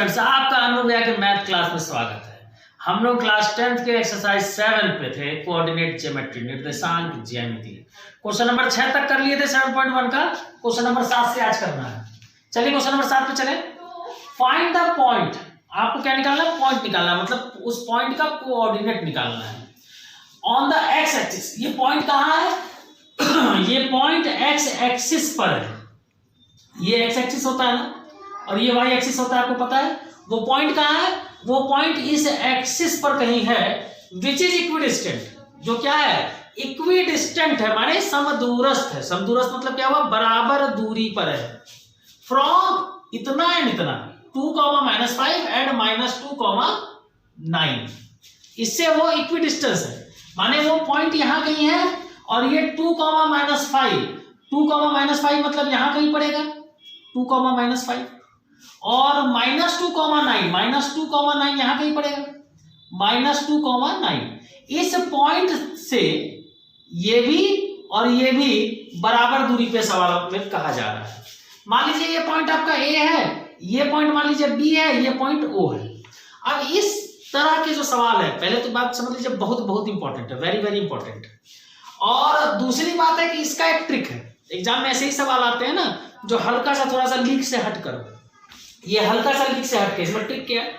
Students, आपका अनुभव के मैथ क्लास में स्वागत है। हम लोग क्लास 10th के एक्सरसाइज 7 पे थे, कोऑर्डिनेट ज्योमेट्री, निर्देशांक ज्यामिति। क्वेश्चन नंबर 6 तक कर लिए थे 7.1 का। क्वेश्चन नंबर 7 से आज करना है। चलिए क्वेश्चन नंबर 7 पे चले। फाइंड द पॉइंट, आपको क्या निकालना है? पॉइंट निकालना है, मतलब उस पॉइंट का कोऑर्डिनेट निकालना है। ऑन द एक्स एक्सिस, ये पॉइंट कहाँ है? ये पॉइंट एक्स एक्सिस पर है। ये एक्स एक्सिस होता है ना, और ये वाई एक्सिस होता है, आपको पता है। वो पॉइंट कहाँ है? वो पॉइंट इस एक्सिस पर कहीं है, विच इज इक्विडिस्टेंट, जो क्या है? इक्विडिस्टेंट है, माने समदूरस्थ है। समदूरस्थ मतलब क्या हुआ? बराबर दूरी पर है। फ्रॉम इतना एंड इतना, 2,-5 एंड -2,9, इससे वो इक्विडिस्टेंस है। माने वो पॉइंट यहां कहीं है, और ये 2,-5, 2,-5 मतलब यहां कहीं पड़ेगा, 2,-5, और -2,9 यहां कहीं पड़ेगा, -2,9। इस पॉइंट से ये भी और ये भी बराबर दूरी पे सवाल में कहा जा रहा है। मान लीजिए ये पॉइंट आपका ए है, ये पॉइंट मान लीजिए बी है, ये पॉइंट ओ है। अब इस तरह के जो सवाल है, पहले तो बात समझ लीजिए, बहुत बहुत इंपॉर्टेंट है, वेरी वेरी इंपॉर्टेंट। और दूसरी बात है कि इसका एक ट्रिक है। एग्जाम में ऐसे ही सवाल आते हैं ना, जो हल्का सा थोड़ा सा लीक से हट कर, ये हल्का सा लीक से हट के, इसमें ट्रिक क्या है?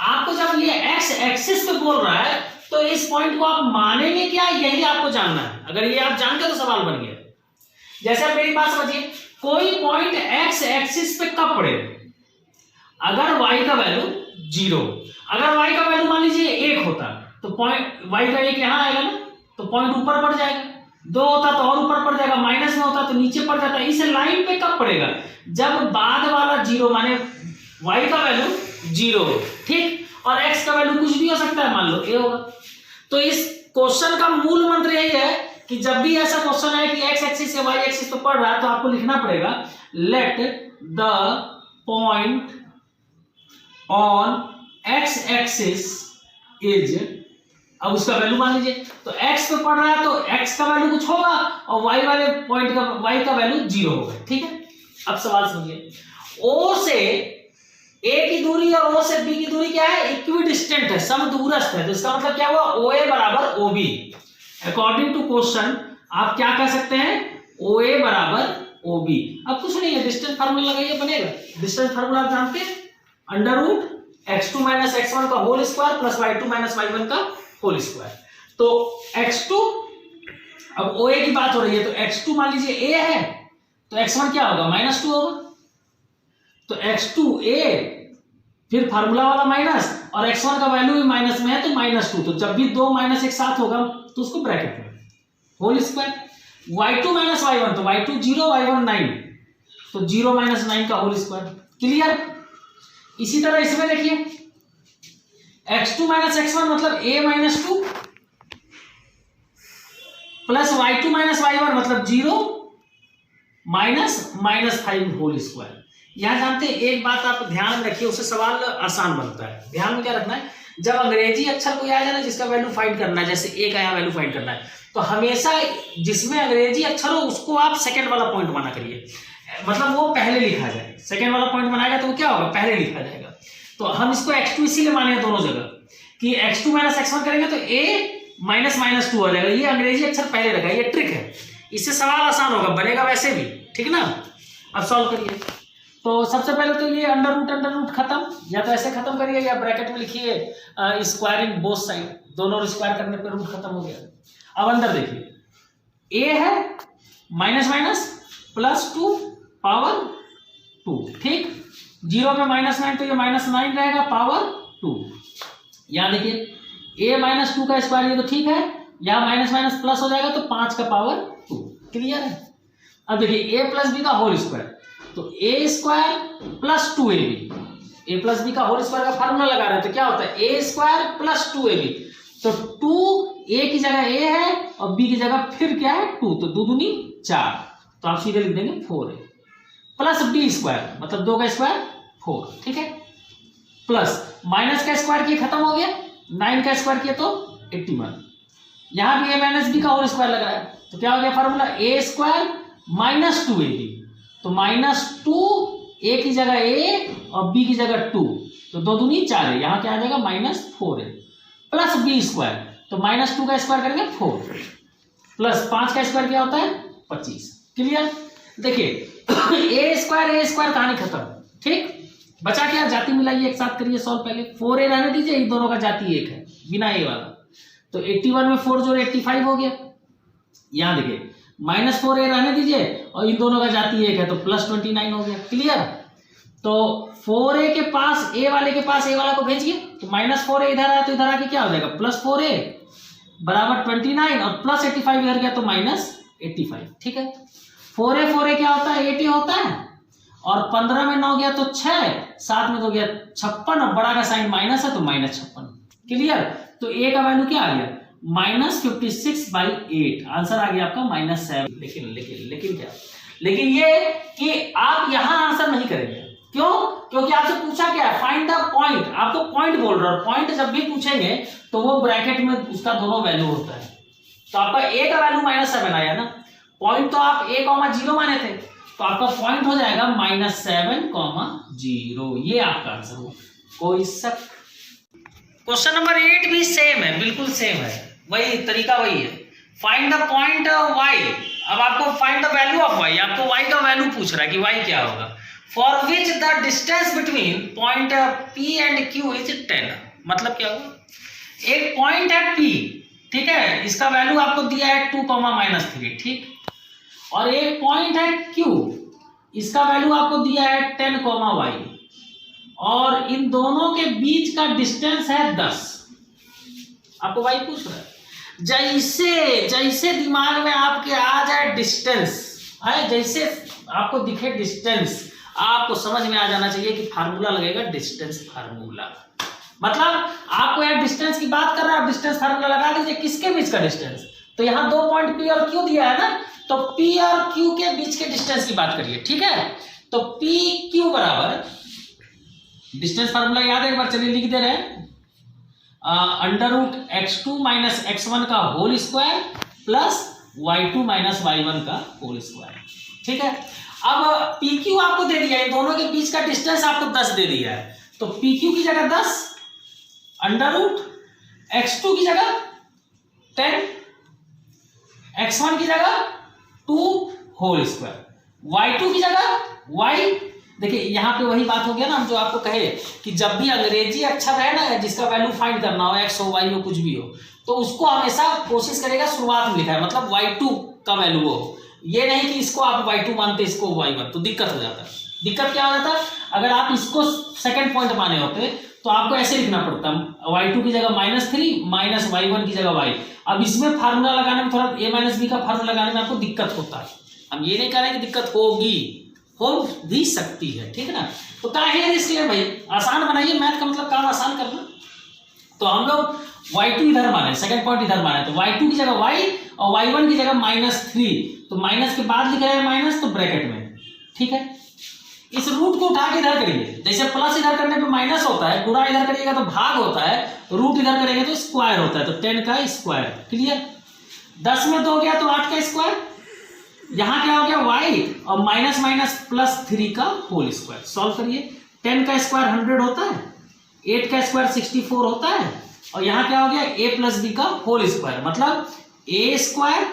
आपको जब ये एक्स एक्सिस पे बोल रहा है, तो इस पॉइंट को आप मानेंगे क्या, यही आपको जानना है। अगर ये आप जान गए तो सवाल बन गया। जैसे आप मेरी बात समझिए, कोई पॉइंट एक्स एक्सिस पे कब पड़े? अगर y का वैल्यू 0, अगर y का वैल्यू मान लीजिए 1 होता, तो पॉइंट y का 1 यहां आएगा ना, तो पॉइंट ऊपर पड़ जाएगा। 2 होता तो और ऊपर पड़ जाएगा, माइनस में होता तो नीचे पड़ जाता। इस लाइन पे कब पड़ेगा? जब बाद वाला 0, माने y का वैल्यू 0, ठीक, और x का वैल्यू कुछ भी हो सकता है, मान लो a होगा। तो इस क्वेश्चन का मूल मंत्र यही है कि जब भी ऐसा क्वेश्चन है कि x एक्सिस या y एक्सिस पे पड़ रहा है, तो आपको लिखना पड़ेगा let the point on x axis is, अब उसका वैल्यू मान लीजिए, तो x पे पड़ रहा है तो x का वैल्यू कुछ होगा, और y वाले पॉइंट का y का वैल्यू 0 होगा। ठीक है, अब सवाल समझिए। o से a की दूरी और o से b की दूरी क्या है? इक्विडिस्टेंट है, समदूरस्थ है। तो इसका मतलब क्या हुआ? OA बराबर OB। अकॉर्डिंग टू क्वेश्चन आप क्या कह सकते हैं? OA बराबर OB। अब कुछ नहीं है, डिस्टेंस फार्मूला लगाइए, बनेगा। डिस्टेंस फार्मूला आप जानते हैं, √(x2 - x1) का whole square plus y2 - y1 का होल स्क्वायर। तो x2, अब OA की बात हो रही है, तो x2 मान लीजिए a है, तो x1 क्या होगा? -2 होगा। तो x2a, फिर फार्मूला वाला माइनस, और x1 का वैल्यू भी माइनस में है, तो -2। तो जब भी 2 माइनस एक साथ होगा तो उसको ब्रैकेट में होल स्क्वायर। y2 - y1, तो y2 0, y1 9, तो 0 - 9 का होल स्क्वायर। क्लियर? इसी तरह इसमें देखिए, x2 - x1 मतलब a - 2 प्लस y2 - y1 मतलब 0 -5 होल स्क्वायर। यहां जानते हैं, एक बात आप ध्यान में रखिए, उससे सवाल आसान बनता है। ध्यान में क्या रखना है? जब अंग्रेजी अक्षर कोई आया ना, जिसका वैल्यू फाइंड करना है, जैसे ए का यहाँ वैल्यू फाइंड करना है, तो हमेशा जिसमें अंग्रेजी अक्षर हो उसको आप सेकंड वाला पॉइंट बना करिए, मतलब वो पहले लिखा जाए। सेकंड वाला पॉइंट बनाएगा तो वो क्या होगा? पहले लिखा जाएगा। तो हम इसको x2 इसीलिए माने दोनों जगह कि x2 - x1 करेंगे तो a -2 हो जाएगा। ये अंग्रेजी अक्षर पहले रखा, ये ट्रिक है, इससे सवाल आसान होगा, बनेगा वैसे भी। ठीक ना? अब सॉल्व करिए। तो सबसे पहले तो ये अंडर रूट खत्म, या तो ऐसे खत्म करिए या ब्रैकेट में लिखिए स्क्वायरिंग बोथ साइड, दोनों स्क्वायर करने पर रूट खत्म हो गया। अब अंदर देखिए, a है -+2 पावर 2, ठीक, 0 में -9 तो ये -9 रहेगा पावर 2। यहां देखिए a -2 का स्क्वायर, ये तो ठीक है, यहां माइनस प्लस हो जाएगा तो 5 का पावर 2। क्लियर है? अब देखिए a + b का होल स्क्वायर, तो a² + 2ab, a + b का होल स्क्वायर का फार्मूला लगा रहे हैं, तो क्या होता है? a² + 2ab, तो 2 a की जगह a है और b की जगह फिर क्या है? 2, तो 2 दूनी 4, तो आप सीधे लिख देंगे 4a प्लस b² मतलब 2 का स्क्वायर 4। ठीक है, प्लस माइनस का स्क्वायर किया, खत्म हो गया, 9 का स्क्वायर किया तो 81, यहां भी a - b का होल स्क्वायर लगाया, तो क्या हो गया फार्मूला? a² - 2ab, तो -2 a की जगह a और b की जगह 2, तो 2 दूनी 4 है, यहाँ क्या आ जाएगा -4a प्लस b स्क्वायर, तो -2 का स्क्वायर करेंगे 4 प्लस 5 का स्क्वायर क्या होता है 25। क्लियर। देखिए ए स्क्वायर कहानी खत्म। ठीक, बचा क्या, जाति मिलाइए एक साथ करिए सॉल्व। पहले 4a रहने दीजिए, इन दोनों का जाति एक है बिना ए वाला, तो 81 में 4 जोड़े 85 हो गया। यहाँ देखिए -4a रहने दीजिए और इन दोनों का जाति एक है तो +29 हो गया। क्लियर। तो 4a के पास ए वाले के पास ए वाला को भेजिए, तो -4a इधर आया तो इधर आके क्या हो जाएगा +4a बराबर 29 और +85 इधर गया तो -85। ठीक है, 4a क्या होता है 80 होता है, और 15 में 9 गया तो 6, 7 में 2 गया 56 और बड़ा का साइन माइनस है तो -56। क्लियर। तो a का वैल्यू क्या आ गया -56/8, आंसर आ गया आपका -7। लेकिन क्या, लेकिन ये कि आप यहां आंसर नहीं करेंगे। क्यों? क्योंकि आपसे पूछा क्या है फाइंड द पॉइंट, आप तो पॉइंट बोल रहे हो, पॉइंट जब भी पूछेंगे तो वो ब्रैकेट में उसका दोनों वैल्यू होता है। तो आपका a का वैल्यू -7 आया ना, पॉइंट तो आप a, 0 माने थे, तो आपका पॉइंट हो जाएगा -7, 0। ये आपका आंसर हो। कोई शक? क्वेश्चन नंबर 8 भी सेम है, बिल्कुल सेम है, वही तरीका वही है। फाइंड द पॉइंट y, अब आपको find the value of y, आपको y का वैल्यू पूछ रहा है कि y क्या होगा। For which the distance between point p and q is 10। मतलब क्या होगा, एक पॉइंट है p, ठीक है, इसका वैल्यू आपको दिया है 2, -3, ठीक, और एक पॉइंट है q, इसका वैल्यू आपको दिया है 10, y, और इन दोनों के बीच का डिस्टेंस है 10। आपको y पूछ रहा है। जैसे दिमाग में आपके आ जाए डिस्टेंस, जैसे आपको दिखे डिस्टेंस, आपको समझ में आ जाना चाहिए कि फार्मूला लगेगा डिस्टेंस फार्मूला। मतलब आपको यार डिस्टेंस की बात कर रहा है, आप डिस्टेंस फार्मूला लगा दीजिए। किसके बीच का डिस्टेंस, तो यहाँ 2 पॉइंट P और Q दिया है ना, तो P और Q के बीच के डिस्टेंस की बात करिए। ठीक है, तो PQ बराबर, डिस्टेंस फार्मूला याद है एक बार, चलिए लिख दे रहे हैं, √x2 - x1 का whole square plus y2 - y1 का होल स्क्वायर। ठीक है, अब PQ आपको दे दिया है, दोनों के बीच का डिस्टेंस आपको 10 दे दिया है, तो PQ की जगह 10, √x2 की जगह 10, x1 की जगह 2 होल स्क्वायर, y2 की जगह y। देखिए यहाँ पे वही बात हो गया ना, हम जो आपको कहे कि जब भी अंग्रेजी अक्षर है ना जिसका वैल्यू फाइंड करना हो, x हो y हो कुछ भी हो, तो उसको हमेशा कोशिश करेगा शुरुआत में लिखा है, मतलब y2 का वैल्यू हो, ये नहीं कि इसको आप y2 मानते इसको y1, तो दिक्कत हो जाता है। दिक्कत क्या हो जाता, अगर आप इसको सेकंड पॉइंट माने होते तो आपको ऐसे लिखना पड़ता, y2 की जगह -3 -y1 की जगह y। अब इसमें फार्मूला लगाने में थोड़ा a - b का फार्मूला लगाने में आपको दिक्कत होता है। हम ये नहीं कह रहे कि दिक्कत होगी, हो भी सकती है, ठीक है ना। तो काहे रिस्क है भाई, आसान बनाइए, मैथ का मतलब काम आसान करना। तो हम लोग y2 इधर माने, सेकंड पॉइंट इधर माने, तो y2 की जगह y और y1 की जगह -3, तो माइनस के बाद लिख रहे हैं माइनस, तो ब्रैकेट में। ठीक है, इस रूट को उठा के इधर करिए, जैसे प्लस इधर करने पे माइनस होता है, गुणा इधर करिएगा तो भाग होता है, रूट इधर करेंगे तो स्क्वायर होता है, तो 10 का स्क्वायर। क्लियर। 10 में 2 गया तो 8 का स्क्वायर, यहां क्या हो गया y और -+3 का होल स्क्वायर। सॉल्व करिए, 10 का स्क्वायर 100 होता है, 8 का स्क्वायर 64 होता है, और यहां क्या हो गया a + b का होल स्क्वायर, मतलब a²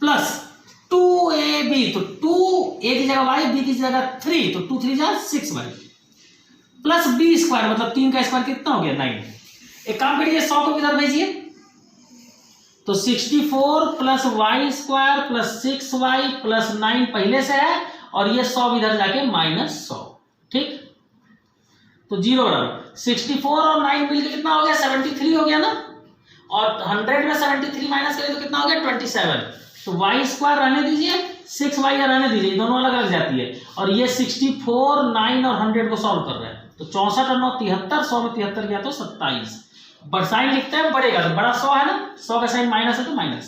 प्लस 2ab, तो 2a की जगह y, b की जगह 3, तो 2 3 जा 6y प्लस b² मतलब 3 का स्क्वायर कितना हो गया 9। एक काम करिए 100 को इधर भेजिए, तो 64 plus y² plus 6y plus 9 पहले से है, और ये 100 इधर जाके -100। ठीक, तो 0 बराबर 64 और 9 मिलकर कितना हो गया 73 हो गया ना, और 100 में 73 माइनस करें तो कितना हो गया 27। तो y² रहने दीजिए, 6y रहने दीजिए, दोनों अलग अलग जाती है, और ये 64, 9 और 100 को सॉल्व कर रहे हैं, तो 64 और 9 73, 100 में 73 गया तो 27। साइन लिखते हैं बढ़ेगा तो बड़ा 100 है ना, 100 का साइन माइनस है तो माइनस।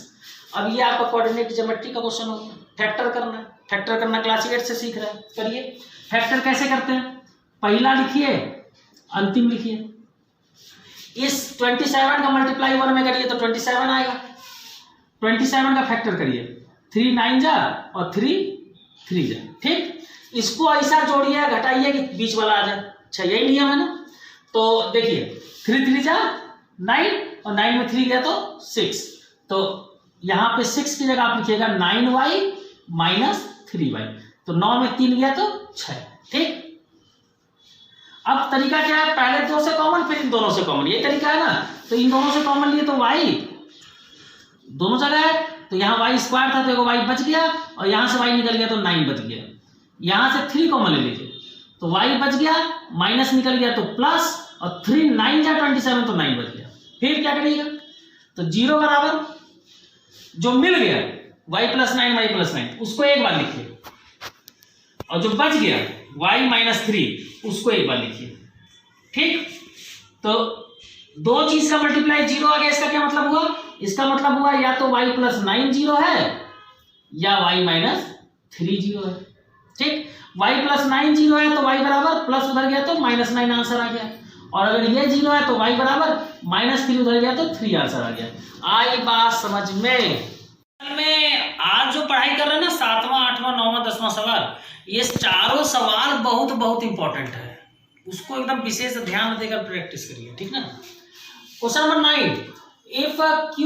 अब ये आपका कोऑर्डिनेट ज्योमेट्री का क्वेश्चन होगा, फैक्टर करना है। फैक्टर करना क्लास 8 से सीख रहे हैं, करिए। फैक्टर कैसे करते हैं, पहला लिखिए अंतिम लिखिए, इस 27 का मल्टीप्लाई 1 में करिए तो 27 आएगा, 27 का फैक्टर करिए, 3 9 जा और 3 3 जा। ठीक, इसको ऐसा जोड़िए घटाइए कि बीच वाला आ जाए। अच्छा, यही नियम है ना। तो देखिए 3 3 जा 9 और 9 में 3 गया तो 6, तो यहाँ पे 6 की जगह आप लिखिएगा 9y माइनस 3y, तो 9 में 3 गया तो 6। ठीक, अब तरीका क्या है, पहले 2 से कॉमन फिर इन दोनों से कॉमन, ये तरीका है ना। तो इन दोनों से कॉमन लिए तो y दोनों जगह है, तो यहाँ y स्क्वायर था तो एक y बच गया, और यहाँ से y निकल गया तो 9 बच गया। यहाँ से 3 कॉमन ले लीजिए तो y बच गया, माइनस निकल गया तो प्लस, और 3 9 जा 27 तो 9 बच गया। फिर क्या करिएगा, तो 0 बराबर जो मिल गया y प्लस 9 उसको एक बार लिखिए, और जो बच गया y माइनस 3 उसको एक बार लिखिए। ठीक, तो दो चीज का मल्टीप्लाई 0 आ गया, इसका क्या मतलब हुआ, इसका मतलब हुआ या तो y प्लस 9 0 है या y माइनस 3 0 है। ठीक, y प्लस 9 0 है तो y बराबर प्लस उधर गया तो माइनस 9 आंसर आ गया, और अगर ये 0 है तो y बराबर माइनस 3 उधर गया तो 3 आंसर आ गया। आई बात समझ में? आज जो पढ़ाई कर रहे हैं ना 7वां 8वां 9वां 10वां सवाल, ये चारों सवाल बहुत बहुत इंपॉर्टेंट है, उसको एकदम विशेष ध्यान देकर प्रैक्टिस करिए। ठीक ना। Question number 9, if q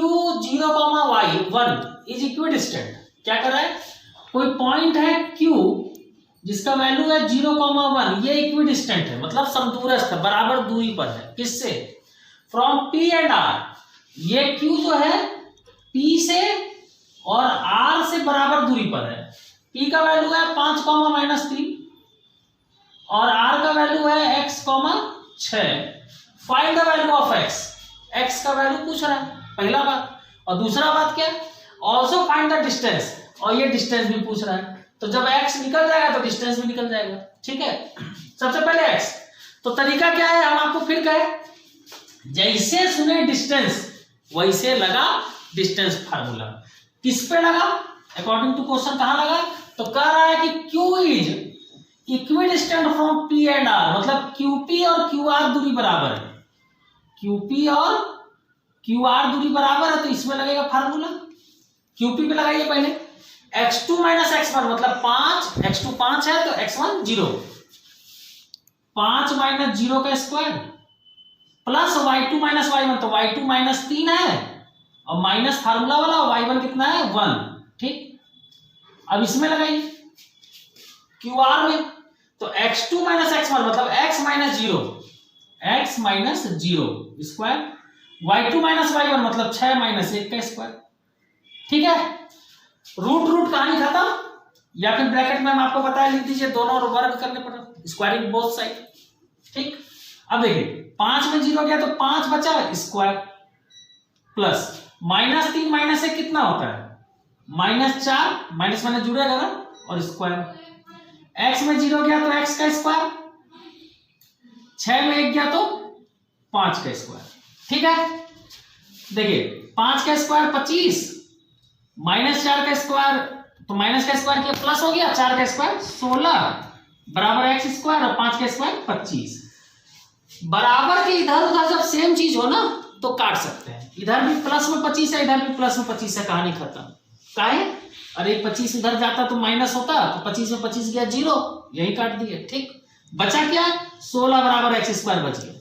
0, y 1 is equidistant. क्या कर रहा है, कोई पॉइंट है q जिसका वैल्यू है 0, 1, ये इक्विडिस्टेंट है, मतलब समदूरस्थ है, बराबर दूरी पर है। किससे, फ्रॉम p एंड r। ये q जो है p से और r से बराबर दूरी पर है। p का वैल्यू है 5, -3 और r का वैल्यू है x, 6। Find the value of x। x का वैल्यू पूछ रहा है, पहला बात। और दूसरा बात क्या, ऑल्सो फाइंड द डिस्टेंस, और ये डिस्टेंस भी पूछ रहा है। तो जब x निकल जाएगा तो डिस्टेंस भी निकल जाएगा। ठीक है, सबसे पहले x। तो तरीका क्या है, हम आपको फिर कहें, जैसे सुने डिस्टेंस वैसे लगा डिस्टेंस फार्मूला। किस पे लगा, अकॉर्डिंग टू क्वेश्चन कहां लगा, तो कह रहा है कि q is equidistant from p and r, मतलब qp और qr दूरी बराबर है। qp और qr दूरी बराबर है, तो इसमें लगेगा फार्मूला। qp पे लगाइए पहले, x2 माइनस x1 मतलब 5, x2 5 है तो x1 0, 5 माइनस 0 का square plus y2 minus y1, तो y2 माइनस 3 है, और माइनस फार्मूला वाला y1 कितना है 1। ठीक, अब इसमें लगाइए qr में, तो x2 माइनस x1 मतलब x minus 0, x minus 0 square, y2 minus y1 मतलब 6 माइनस 1 का स्क्वायर। ठीक है, रूट रूट कहानी खत्म, या फिर ब्रैकेट में हम आपको बताया लिख दीजिए, दोनों वर्ग करने पर, स्क्वायरिंग बोथ साइड। ठीक, अब देखिए 5 में 0 गया तो 5 बचा स्क्वायर, प्लस -3 माइनस 1 कितना होता है -4, माइनस माइनस जुड़ेगा ना, और स्क्वायर। x में 0 गया तो x का स्क्वायर, 6 में 1 गया तो 5 का स्क्वायर। ठीक है, देखिए 5 का स्क्वायर 25, -4 का स्क्वायर, तो माइनस का स्क्वायर किया प्लस हो गया, 4 का स्क्वायर 16 बराबर x स्क्वायर, और 5 का स्क्वायर 25। बराबर के इधर उधर जब सेम चीज हो ना तो काट सकते हैं, इधर भी प्लस में 25 है, इधर भी प्लस में 25 है, कहानी खत्म। काहे, अरे 25 इधर जाता तो माइनस होता, तो 25 में 25 गया 0, यही काट दिए। ठीक, बचा क्या, 16 बराबर x स्क्वायर बच गया,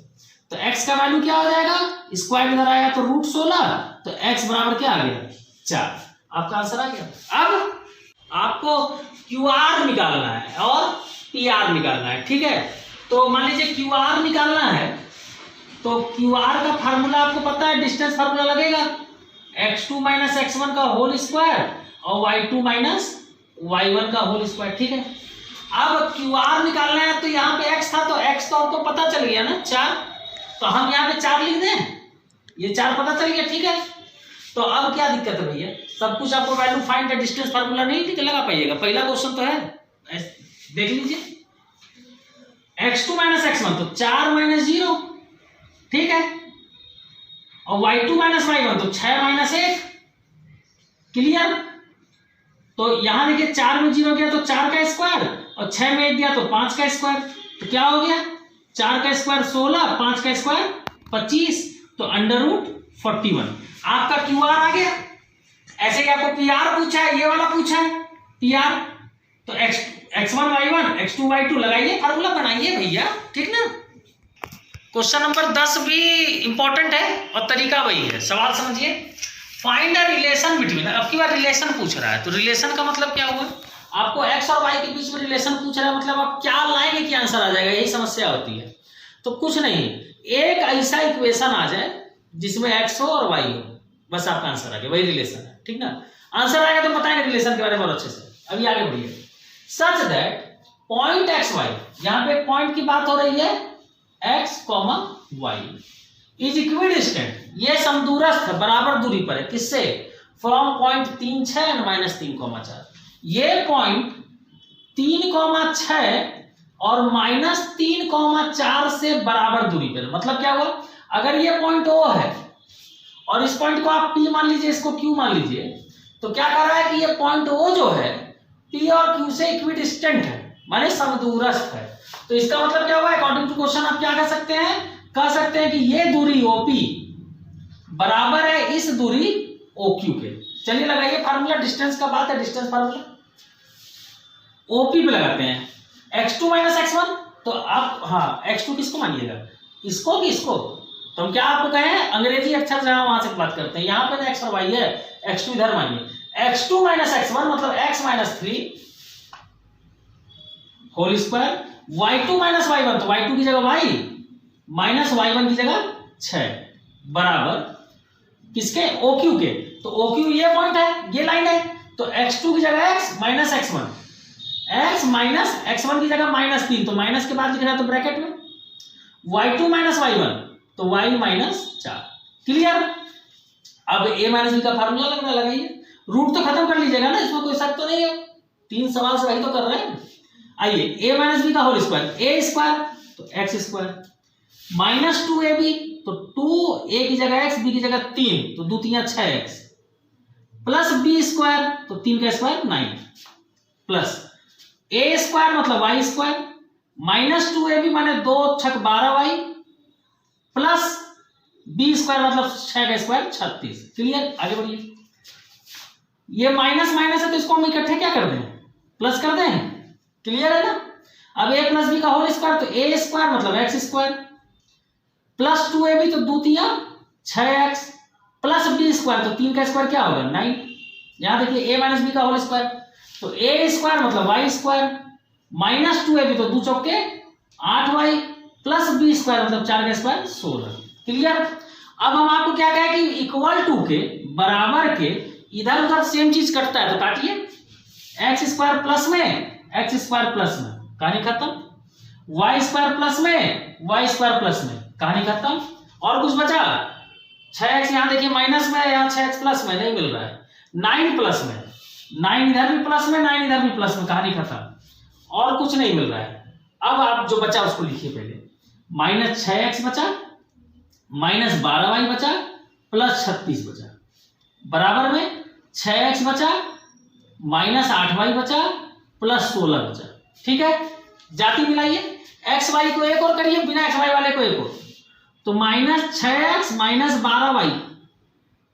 तो x का वैल्यू क्या हो जाएगा, स्क्वायर इधर आया तो √16, तो x बराबर क्या आ गया 4। आपका आंसर आ गया। अब आपको QR निकालना है और PR निकालना है। ठीक है, तो मान लीजिए QR निकालना है, तो QR का फार्मूला आपको पता है, डिस्टेंस फार्मूला लगेगा x2 माइनस x1 का होल स्क्वायर और y2 माइनस y1 का होल स्क्वायर। ठीक है, अब QR निकालना है, तो यहाँ पे x था तो x तो आपको पता चल गया ना 4, तो हम यहाँ पे 4 लिख दें, ये 4 पता चल गया। ठीक है, तो अब क्या दिक्कत है भैया, सब कुछ आपको वैल्यू फाइंड डिस्टेंस फार्मूला नहीं लगा पाइएगा, पहला क्वेश्चन तो है, देख लीजिए x2 माइनस x1 तो 4 माइनस 0। ठीक है, और y2 माइनस y1 तो 6 माइनस 1। क्लियर, तो यहां देखिए 4 में 0 गया तो 4 का स्क्वायर, और 6 में 1 गया तो 5 का स्क्वायर, तो क्या हो गया 4 का स्क्वायर 16, 5 का स्क्वायर 25, तो √41 आपका QR आ गया। ऐसे ही आपको PR पूछा है, ये वाला पूछा है PR, तो x1 y1 x2 y2 लगाइए, फार्मूला बनाइए भैया। ठीक ना, क्वेश्चन नंबर 10 भी इंपॉर्टेंट है और तरीका वही है। सवाल समझिए, फाइंड अ रिलेशन बिटवीन, अब की बार रिलेशन पूछ रहा है, तो रिलेशन का मतलब क्या हुआ, आपको x और y के बीच में रिलेशन पूछ रहा है, मतलब आप क्या लाएंगे कि आंसर आ जाएगा, यही समस्या होती है। तो कुछ नहीं, एक ऐसा इक्वेशन आ जाए जिसमें x हो और y हो, बस आपका आंसर आ गया, वही रिलेशन है, ठीक ना। आंसर आएगा तो बताएंगे रिलेशन के बारे में बहुत अच्छे से। अभी आगे बढ़िए, such that point X Y, यहाँ पे पॉइंट की बात हो रही है, x, y इज इक्विडिस्टेंट, ये समदूरस्थ है, बराबर दूरी पर है, किससे, फ्रॉम पॉइंट 3, 6 एंड -3,4, ये पॉइंट 3,6 और -3,4 से बराबर दूरी पर है। मतलब क्या हुआ, अगर ये पॉइंट O है और इस पॉइंट को आप P मान लीजिए, इसको Q मान लीजिए, तो क्या कर रहा है कि ये पॉइंट O जो है P और Q से इक्विडिस्टेंट है, माने समदूरस्थ है। तो इसका मतलब क्या हुआ, अकॉर्डिंग टू क्वेश्चन आप क्या कह सकते हैं, कह सकते हैं कि ये दूरी OP बराबर है इस दूरी OQ के। चलिए लगाइए फार्मूला, डिस्टेंस का बात है, डिस्टेंस फार्मूला OP पे लगाते हैं, x2 - x1, तो आप हाँ x2 किसको मानिएगा, इसको कि इसको, तो हम क्या आपको कहें, अंग्रेजी अक्षर जहां वहां से बात करते हैं, यहां पे तो x और y है, x2 इधर मानिए, x2 - x1 मतलब x - 3 whole square, y2 - y1 तो y2 की जगह y माइनस y1 की जगह 6 बराबर किसके, OQ के। तो OQ ये पॉइंट है, ये लाइन है, तो x2 की जगह x minus x1, x minus x1 की जगह -3, तो माइनस के बाद लिख रहा है तो ब्रैकेट में, y2 - y1 तो y -4, क्लियर। अब a - b का फार्मूला लगना, लगाइए, रूट तो खत्म कर लीजिएगा ना, इसमें कोई शक तो नहीं है, 3 सवाल से वही तो कर रहे हैं। आइए, a - b का होल स्क्वायर, a स्क्वायर तो x स्क्वायर, -2ab तो 2, a की जगह x, b की जगह 3 तो 2 3 6x, प्लस b स्क्वायर तो 3 का स्क्वायर 9, प्लस a स्क्वायर मतलब y स्क्वायर, -2ab माने 2 6 12y, प्लस b स्क्वायर मतलब 6 का स्क्वायर 36, क्लियर। आगे बढ़िए, ये माइनस माइनस है तो इसको हम इकट्ठे क्या कर दें, प्लस कर दें, क्लियर है ना। अब a + b का होल स्क्वायर तो a स्क्वायर मतलब x स्क्वायर, प्लस 2ab तो 2 3 6x, प्लस b स्क्वायर तो 3 का स्क्वायर क्या होगा 9, यहां देखिए a - b का होल स्क्वायर तो a स्क्वायर मतलब y स्क्वायर, -2ab तो 2 चौके 8y, प्लस b स्क्वायर मतलब 4 का स्क्वायर 16, क्लियर। अब हम आपको क्या कहें कि इक्वल टू के, बराबर के, इधर उधर सेम चीज कटता है तो काटिए, x स्क्वायर प्लस में x स्क्वायर प्लस में, कहानी खत्म, y स्क्वायर प्लस में y स्क्वायर प्लस में, कहानी खत्म। और कुछ बचा, 6x यहां देखिए माइनस में, यहां 6x प्लस में नहीं मिल रहा है, 9 प्लस में, 9 इधर भी प्लस में, 9 इधर भी प्लस में, कहानी खत्म, और कुछ नहीं मिल रहा है। अब आप जो बचा उसको लिखिए पहले, -6x बचा, -12y बचा, प्लस 36 बचा, बराबर में 6x बचा, -8y बचा, प्लस 16 बचा, ठीक है। जाति मिलाइए, एक्स वाई को एक और करिए, बिना एक्स वाई वाले को एक और, तो -6x -12y,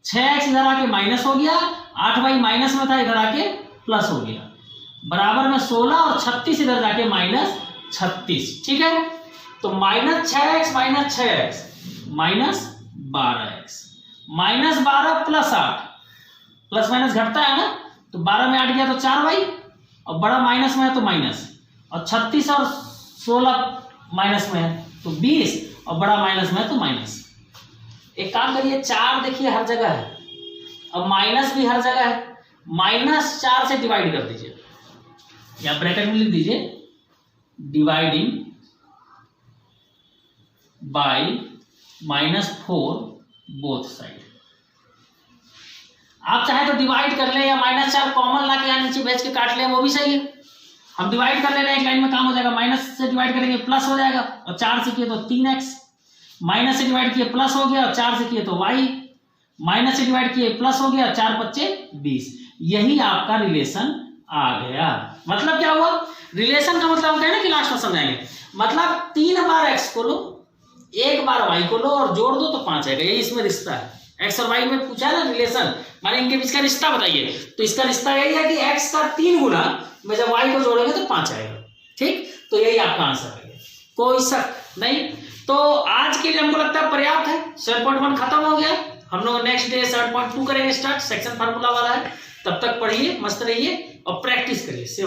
6x इधर आके माइनस हो गया, 8y माइनस में था इधर आके प्लस हो गया, बराबर में 16 और 36 इधर जाके -36, ठीक है। तो -6x -6x -12x, -12 plus 8, plus minus घटता है ना, तो 12 में 8 गया तो 4y, और बड़ा माइनस में है तो माइनस, और 36 और 16 माइनस में है तो 20, और बड़ा माइनस में है तो माइनस। एक काम करिए, 4 देखिए हर जगह है, अब माइनस भी हर जगह है, -4 से डिवाइड कर दीजिए, या ब्रैकेट में लिख दीजिए, डिवाइडिंग बाय -4 बोथ साइड। आप चाहे तो डिवाइड कर ले, या -4 कॉमन ला के यहाँ नीचे भेज के काट ले, वो भी सही है। हम डिवाइड कर ले रहे हैं, एक लाइन में काम हो जाएगा, माइनस से डिवाइड करेंगे प्लस हो जाएगा, और 4 से किए तो 3x, माइनस से डिवाइड किए प्लस हो गया, और 4 से किए तो y, माइनस से डिवाइड किए प्लस हो गया, 4 5 20, यही आपका रिलेशन आ गया। मतलब क्या हुआ, रिलेशन का मतलब होता है ना कि लास्ट में समझाएंगे, मतलब 3 बार x को लो, 1 बार y को लो और जोड़ दो तो 5 आएगा, यही इसमें रिश्ता है। x और y में पूछा है ना रिलेशन, माने इनके बीच का रिश्ता बताइए, तो इसका रिश्ता यही है कि x का 3 गुना में जब y को जोड़ेंगे तो 5 आएगा, ठीक। तो यही आपका आंसर है, कोई शक नहीं। तो आज के लिए हमको लगता है पर्याप्त है। 7.1 खत्म हो गया, हम लोग नेक्स्ट डे 7.2 करेंगे स्टार्ट, सेक्शन फार्मूला वाला है। तब तक पढ़िए, मस्त रहिए और प्रैक्टिस करिए। से